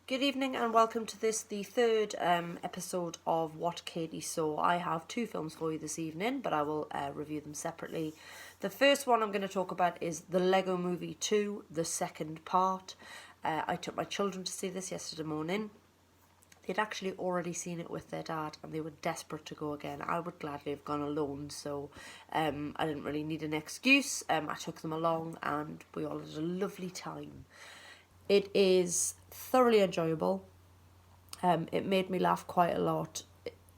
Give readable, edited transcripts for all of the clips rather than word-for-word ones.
Good evening and welcome to the third episode of What Katie Saw. I have two films for you this evening, but I will review them separately. The first one I'm going to talk about is The Lego Movie 2, the second part. I took my children to see this yesterday morning. They'd actually already seen it with their dad and they were desperate to go again. I would gladly have gone alone, so I didn't really need an excuse. I took them along and we all had a lovely time. It is thoroughly enjoyable. It made me laugh quite a lot.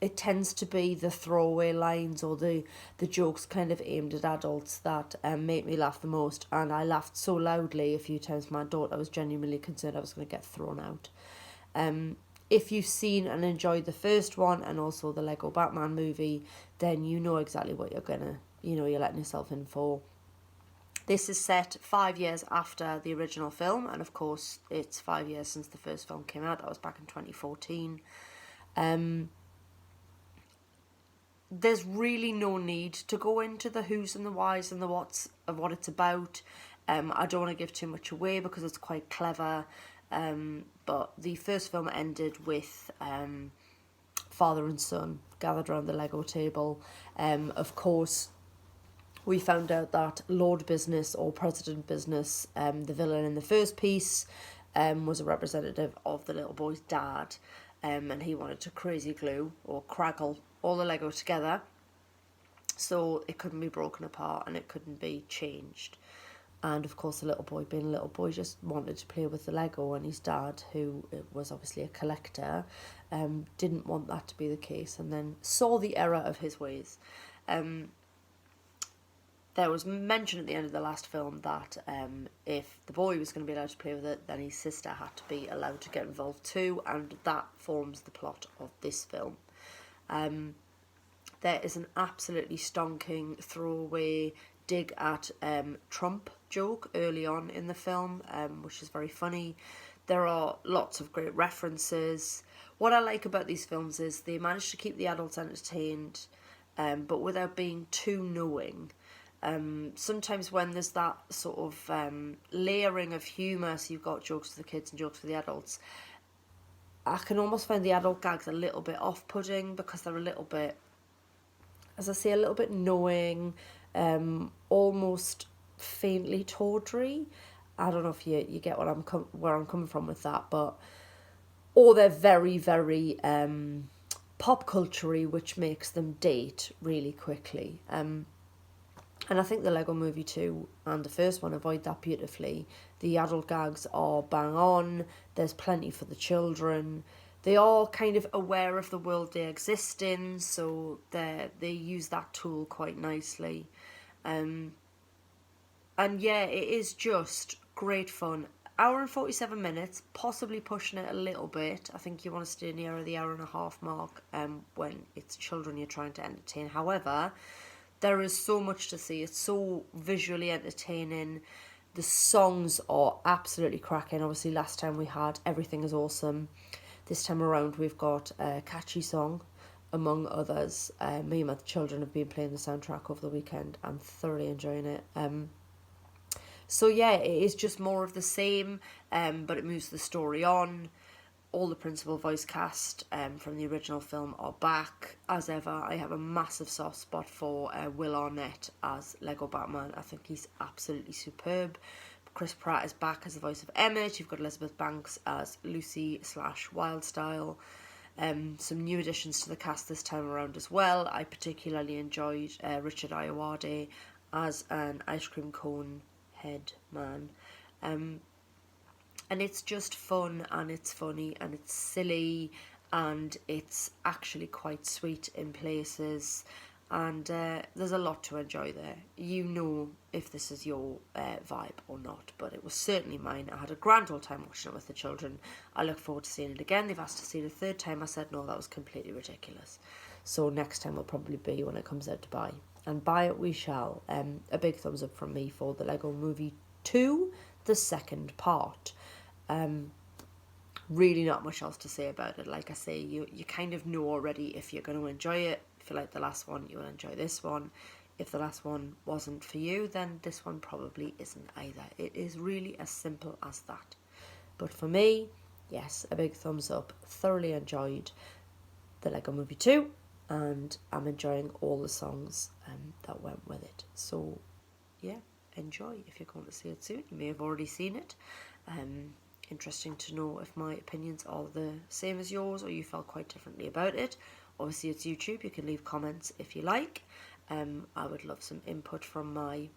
It tends to be the throwaway lines or the jokes kind of aimed at adults that make me laugh the most. And I laughed so loudly a few times my daughter was genuinely concerned I was going to get thrown out. If you've seen and enjoyed the first one and also the Lego Batman movie, then you know exactly what you're letting yourself in for. This is set 5 years after the original film, and of course it's 5 years since the first film came out. That was back in 2014. There's really no need to go into the who's and the whys and the whats of what it's about. I don't want to give too much away because it's quite clever. But the first film ended with father and son gathered around the Lego table. Of course, we found out that Lord Business or President Business, the villain in the first piece, was a representative of the little boy's dad, and he wanted to crazy glue or craggle all the Lego together so it couldn't be broken apart and it couldn't be changed. And of course, the little boy, being a little boy, just wanted to play with the Lego, and his dad, who was obviously a collector, didn't want that to be the case and then saw the error of his ways. There was mention at the end of the last film that if the boy was going to be allowed to play with it, then his sister had to be allowed to get involved too, and that forms the plot of this film. There is an absolutely stonking throwaway dig at Trump joke early on in the film, which is very funny. There are lots of great references. What I like about these films is they manage to keep the adults entertained, but without being too knowing. Sometimes when there's that sort of layering of humour, so you've got jokes for the kids and jokes for the adults, I can almost find the adult gags a little bit off-putting because they're a little bit, as I say, a little bit knowing, almost faintly tawdry. I don't know if you get what where I'm coming from with that, or they're very, very pop culture-y, which makes them date really quickly. And I think the Lego Movie 2 and the first one avoid that beautifully. The adult gags are bang on. There's plenty for the children. They are kind of aware of the world they exist in, so they use that tool quite nicely. And yeah, it is just great fun. Hour and 47 minutes, possibly pushing it a little bit. I think you want to stay near the hour and a half mark when it's children you're trying to entertain. However, there is so much to see. It's so visually entertaining. The songs are absolutely cracking. Obviously, last time we had Everything is Awesome. This time around, we've got a catchy song, among others. Me and my children have been playing the soundtrack over the weekend. I'm thoroughly enjoying it. So yeah, it is just more of the same, but it moves the story on. All the principal voice cast from the original film are back. As ever, I have a massive soft spot for Will Arnett as Lego Batman. I think he's absolutely superb. Chris Pratt is back as the voice of Emmett. You've got Elizabeth Banks as Lucy/Wildstyle. Some new additions to the cast this time around as well. I particularly enjoyed Richard Ayoade as an ice cream cone head man. And it's just fun and it's funny and it's silly and it's actually quite sweet in places, and there's a lot to enjoy there. You know if this is your vibe or not, but it was certainly mine. I had a grand old time watching it with the children. I look forward to seeing it again. They've asked to see it a third time. I said no, that was completely ridiculous. So next time will probably be when it comes out to buy. And buy it we shall. A big thumbs up from me for the Lego Movie 2, the second part. Really not much else to say about it. Like I say, you kind of know already if you're going to enjoy it. If you like the last one, you will enjoy this one. If the last one wasn't for you, then this one probably isn't either. It is really as simple as that. But for me, yes, a big thumbs up. Thoroughly enjoyed the Lego Movie 2, and I'm enjoying all the songs that went with it. So, yeah, enjoy if you're going to see it soon. You may have already seen it. Interesting to know if my opinions are the same as yours or you felt quite differently about it. Obviously, it's YouTube. You can leave comments if you like. I would love some input from my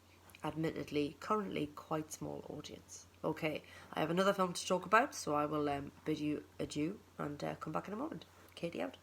admittedly currently quite small audience. Okay, I have another film to talk about, so I will bid you adieu and come back in a moment. Katie out.